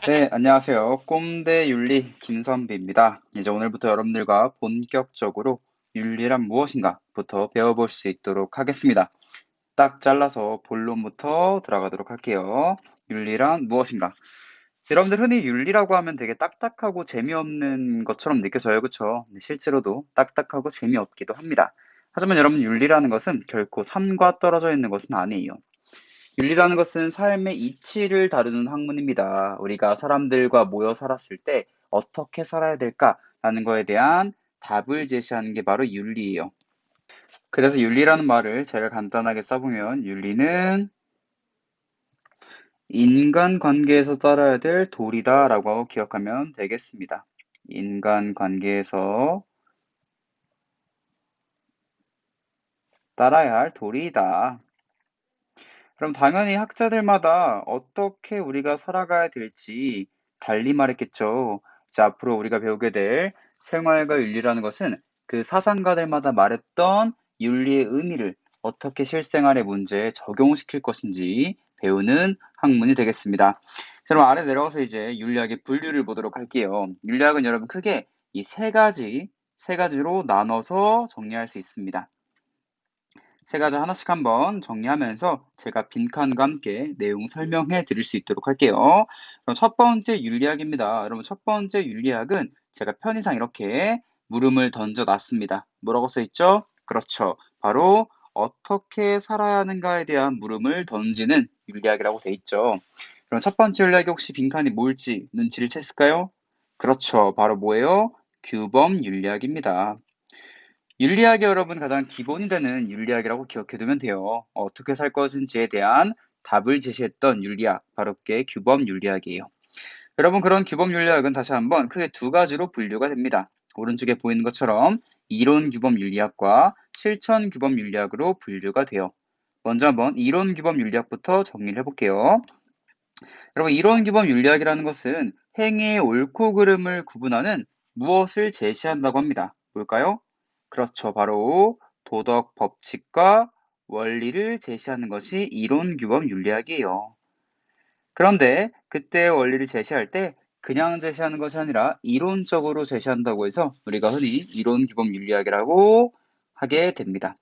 네, 안녕하세요. 꼼대 윤리 김선비입니다. 이제 오늘부터 여러분들과 본격적으로 윤리란 무엇인가부터 배워볼 수 있도록 하겠습니다. 딱 잘라서 본론부터 들어가도록 할게요. 윤리란 무엇인가? 여러분들 흔히 윤리라고 하면 되게 딱딱하고 재미없는 것처럼 느껴져요. 그쵸? 실제로도 딱딱하고 재미없기도 합니다. 하지만 여러분, 윤리라는 것은 결코 삶과 떨어져 있는 것은 아니에요. 윤리라는 것은 삶의 이치를 다루는 학문입니다. 우리가 사람들과 모여 살았을 때 어떻게 살아야 될까라는 거에 대한 답을 제시하는 게 바로 윤리예요. 그래서 윤리라는 말을 제가 간단하게 써보면 윤리는 인간관계에서 따라야 될 도리다라고 기억하면 되겠습니다. 인간관계에서 따라야 할 도리이다. 그럼 당연히 학자들마다 어떻게 우리가 살아가야 될지 달리 말했겠죠. 자, 앞으로 우리가 배우게 될 생활과 윤리라는 것은 그 사상가들마다 말했던 윤리의 의미를 어떻게 실생활의 문제에 적용시킬 것인지 배우는 학문이 되겠습니다. 자, 그럼 아래 내려가서 이제 윤리학의 분류를 보도록 할게요. 윤리학은 여러분 크게 이 세 가지로 나눠서 정리할 수 있습니다. 세 가지 하나씩 한번 정리하면서 제가 빈칸과 함께 내용 설명해 드릴 수 있도록 할게요. 그럼 첫 번째 윤리학입니다. 여러분, 첫 번째 윤리학은 제가 편의상 이렇게 물음을 던져 놨습니다. 뭐라고 써 있죠? 그렇죠. 바로 어떻게 살아야 하는가에 대한 물음을 던지는 윤리학이라고 돼 있죠. 그럼 첫 번째 윤리학이 혹시 빈칸이 뭘지 눈치를 챘을까요? 그렇죠. 바로 뭐예요? 규범 윤리학입니다. 윤리학이 여러분 가장 기본이 되는 윤리학이라고 기억해두면 돼요. 어떻게 살 것인지에 대한 답을 제시했던 윤리학, 바로 그게 규범 윤리학이에요. 여러분, 그런 규범 윤리학은 다시 한번 크게 두 가지로 분류가 됩니다. 오른쪽에 보이는 것처럼 이론 규범 윤리학과 실천 규범 윤리학으로 분류가 돼요. 먼저 한번 이론 규범 윤리학부터 정리를 해볼게요. 여러분, 이론 규범 윤리학이라는 것은 행위의 옳고 그름을 구분하는 무엇을 제시한다고 합니다. 뭘까요? 그렇죠. 바로 도덕 법칙과 원리를 제시하는 것이 이론 규범 윤리학이에요. 그런데 그때 원리를 제시할 때 그냥 제시하는 것이 아니라 이론적으로 제시한다고 해서 우리가 흔히 이론 규범 윤리학이라고 하게 됩니다.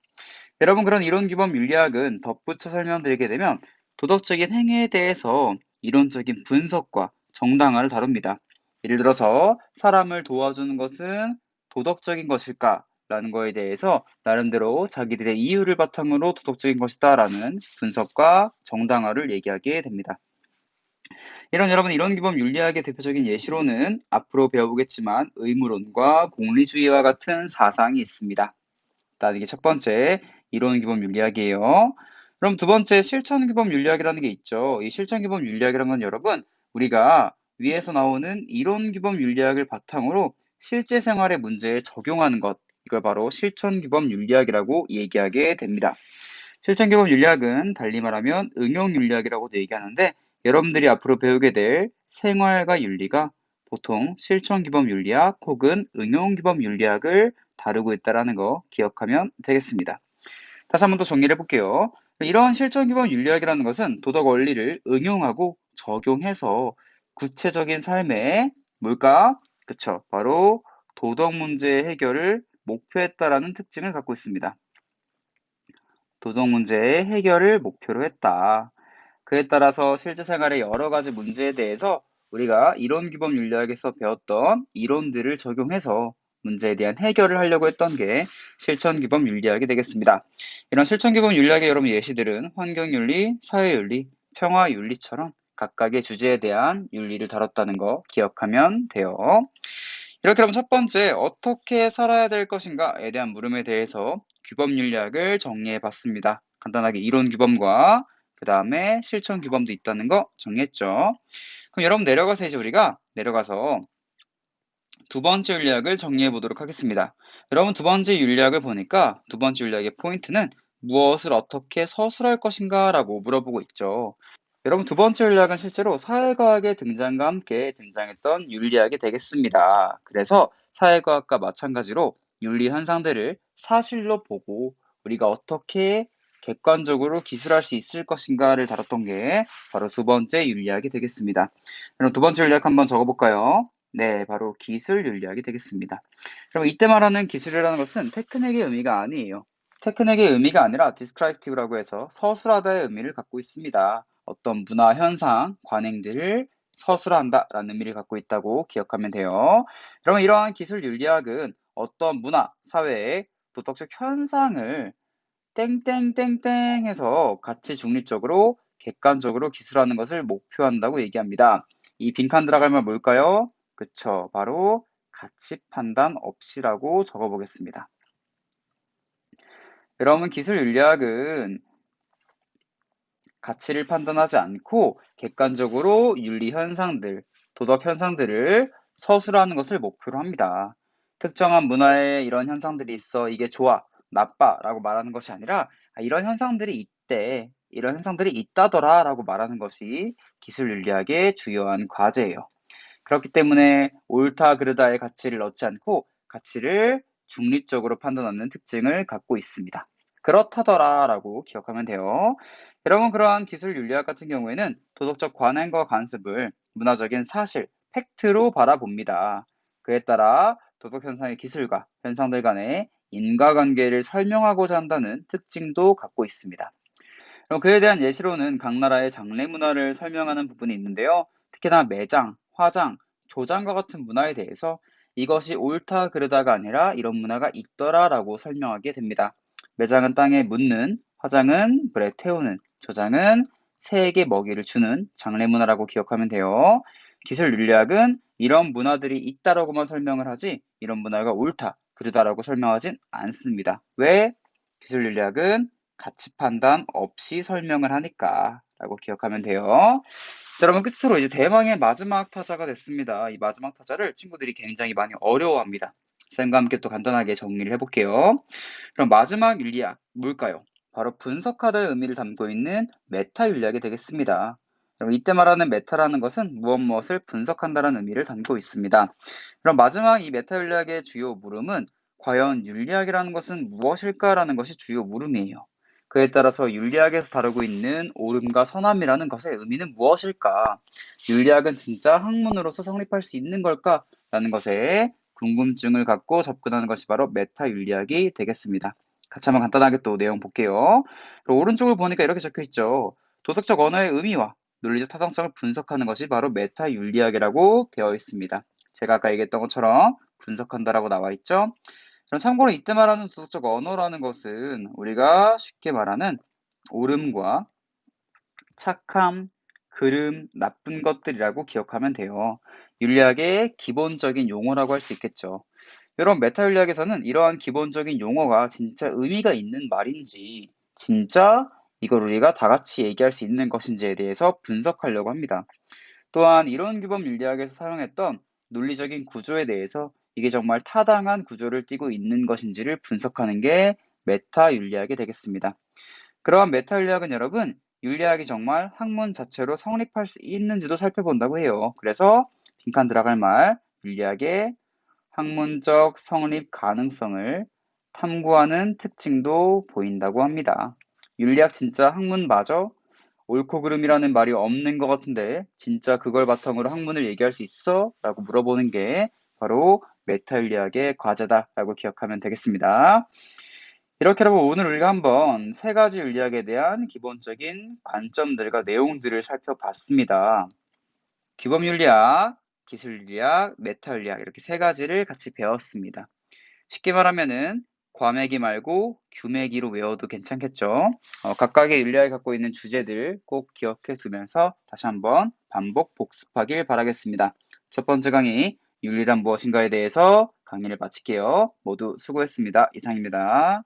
여러분, 그런 이론 규범 윤리학은 덧붙여 설명드리게 되면 도덕적인 행위에 대해서 이론적인 분석과 정당화를 다룹니다. 예를 들어서 사람을 도와주는 것은 도덕적인 것일까? 라는 거에 대해서 나름대로 자기들의 이유를 바탕으로 도덕적인 것이다 라는 분석과 정당화를 얘기하게 됩니다. 이런 여러분, 이론 규범 윤리학의 대표적인 예시로는 앞으로 배워보겠지만 의무론과 공리주의와 같은 사상이 있습니다. 일단 이게 첫 번째 이론 규범 윤리학이에요. 그럼 두 번째 실천 규범 윤리학이라는 게 있죠. 이 실천 규범 윤리학이라는 건 여러분, 우리가 위에서 나오는 이론 규범 윤리학을 바탕으로 실제 생활의 문제에 적용하는 것, 이걸 바로 실천 규범 윤리학이라고 얘기하게 됩니다. 실천 규범 윤리학은 달리 말하면 응용 윤리학이라고도 얘기하는데, 여러분들이 앞으로 배우게 될 생활과 윤리가 보통 실천 규범 윤리학 혹은 응용 규범 윤리학을 다루고 있다는 거 기억하면 되겠습니다. 다시 한번 더 정리를 해볼게요. 이러한 실천 규범 윤리학이라는 것은 도덕 원리를 응용하고 적용해서 구체적인 삶에 뭘까? 그쵸. 바로 도덕 문제 해결을 목표했다라는 특징을 갖고 있습니다. 도덕 문제의 해결을 목표로 했다. 그에 따라서 실제 생활의 여러 가지 문제에 대해서 우리가 이론 규범 윤리학에서 배웠던 이론들을 적용해서 문제에 대한 해결을 하려고 했던 게 실천 규범 윤리학이 되겠습니다. 이런 실천 규범 윤리학의 여러분 예시들은 환경윤리, 사회윤리, 평화윤리처럼 각각의 주제에 대한 윤리를 다뤘다는 거 기억하면 돼요. 이렇게 하면 첫 번째, 어떻게 살아야 될 것인가에 대한 물음에 대해서 규범 윤리학을 정리해 봤습니다. 간단하게 이론 규범과 그 다음에 실천 규범도 있다는 거 정리했죠. 그럼 여러분 내려가서 이제 우리가 내려가서 두 번째 윤리학을 정리해 보도록 하겠습니다. 여러분 두 번째 윤리학을 보니까 두 번째 윤리학의 포인트는 무엇을 어떻게 서술할 것인가 라고 물어보고 있죠. 여러분 두 번째 윤리학은 실제로 사회과학의 등장과 함께 등장했던 윤리학이 되겠습니다. 그래서 사회과학과 마찬가지로 윤리 현상들을 사실로 보고 우리가 어떻게 객관적으로 기술할 수 있을 것인가를 다뤘던 게 바로 두 번째 윤리학이 되겠습니다. 그럼 두 번째 윤리학 한번 적어볼까요? 네, 바로 기술 윤리학이 되겠습니다. 그럼 이때 말하는 기술이라는 것은 테크닉의 의미가 아니에요. 테크닉의 의미가 아니라 descriptive라고 해서 서술하다의 의미를 갖고 있습니다. 어떤 문화, 현상, 관행들을 서술한다라는 의미를 갖고 있다고 기억하면 돼요. 그러면 이러한 기술 윤리학은 어떤 문화, 사회의 도덕적 현상을 땡땡땡땡 해서 가치 중립적으로 객관적으로 기술하는 것을 목표한다고 얘기합니다. 이 빈칸 들어갈 말 뭘까요? 그쵸. 바로 가치 판단 없이라고 적어보겠습니다. 여러분, 기술 윤리학은 가치를 판단하지 않고 객관적으로 윤리 현상들, 도덕 현상들을 서술하는 것을 목표로 합니다. 특정한 문화에 이런 현상들이 있어 이게 좋아, 나빠 라고 말하는 것이 아니라 이런 현상들이 있대, 이런 현상들이 있다더라 라고 말하는 것이 기술 윤리학의 주요한 과제예요. 그렇기 때문에 옳다 그르다의 가치를 넣지 않고 가치를 중립적으로 판단하는 특징을 갖고 있습니다. 그렇다더라 라고 기억하면 돼요. 여러분, 그러한 기술 윤리학 같은 경우에는 도덕적 관행과 관습을 문화적인 사실, 팩트로 바라봅니다. 그에 따라 도덕 현상의 기술과 현상들 간의 인과관계를 설명하고자 한다는 특징도 갖고 있습니다. 그럼 그에 대한 예시로는 각 나라의 장래 문화를 설명하는 부분이 있는데요. 특히나 매장, 화장, 조장과 같은 문화에 대해서 이것이 옳다 그르다가 아니라 이런 문화가 있더라라고 설명하게 됩니다. 매장은 땅에 묻는, 화장은 불에 태우는, 조장은 새에게 먹이를 주는 장래 문화라고 기억하면 돼요. 기술 윤리학은 이런 문화들이 있다라고만 설명을 하지 이런 문화가 옳다, 그르다라고 설명하진 않습니다. 왜? 기술 윤리학은 가치 판단 없이 설명을 하니까 라고 기억하면 돼요. 자, 여러분, 끝으로 이제 대망의 마지막 타자가 됐습니다. 이 마지막 타자를 친구들이 굉장히 많이 어려워합니다. 쌤과 함께 또 간단하게 정리를 해볼게요. 그럼 마지막 윤리학 뭘까요? 바로 분석하다의 의미를 담고 있는 메타 윤리학이 되겠습니다. 그럼 이때 말하는 메타라는 것은 무엇을 분석한다는 의미를 담고 있습니다. 그럼 마지막 이 메타 윤리학의 주요 물음은 과연 윤리학이라는 것은 무엇일까라는 것이 주요 물음이에요. 그에 따라서 윤리학에서 다루고 있는 옳음과 선함이라는 것의 의미는 무엇일까? 윤리학은 진짜 학문으로서 성립할 수 있는 걸까? 라는 것에 궁금증을 갖고 접근하는 것이 바로 메타 윤리학이 되겠습니다. 같이 한번 간단하게 또 내용 볼게요. 그리고 오른쪽을 보니까 이렇게 적혀 있죠. 도덕적 언어의 의미와 논리적 타당성을 분석하는 것이 바로 메타 윤리학이라고 되어 있습니다. 제가 아까 얘기했던 것처럼 분석한다라고 나와 있죠. 그럼 참고로 이때 말하는 도덕적 언어라는 것은 우리가 쉽게 말하는 옳음과 착함, 그름, 나쁜 것들이라고 기억하면 돼요. 윤리학의 기본적인 용어라고 할 수 있겠죠. 여러분, 메타 윤리학에서는 이러한 기본적인 용어가 진짜 의미가 있는 말인지, 진짜 이걸 우리가 다 같이 얘기할 수 있는 것인지에 대해서 분석하려고 합니다. 또한 이론 규범 윤리학에서 사용했던 논리적인 구조에 대해서 이게 정말 타당한 구조를 띠고 있는 것인지를 분석하는 게 메타 윤리학이 되겠습니다. 그러한 메타 윤리학은 여러분, 윤리학이 정말 학문 자체로 성립할 수 있는지도 살펴본다고 해요. 그래서 빈칸 들어갈 말, 윤리학의 학문적 성립 가능성을 탐구하는 특징도 보인다고 합니다. 윤리학 진짜 학문 맞아? 옳고 그름이라는 말이 없는 것 같은데 진짜 그걸 바탕으로 학문을 얘기할 수 있어? 라고 물어보는 게 바로 메타윤리학의 과제다라고 기억하면 되겠습니다. 이렇게 하면 오늘 우리가 한번 세 가지 윤리학에 대한 기본적인 관점들과 내용들을 살펴봤습니다. 규범윤리학, 기술윤리학, 메타윤리학 이렇게 세 가지를 같이 배웠습니다. 쉽게 말하면은 과매기 말고 규매기로 외워도 괜찮겠죠. 각각의 윤리학이 갖고 있는 주제들 꼭 기억해 두면서 다시 한번 반복 복습하길 바라겠습니다. 첫 번째 강의 윤리란 무엇인가에 대해서 강의를 마칠게요. 모두 수고했습니다. 이상입니다.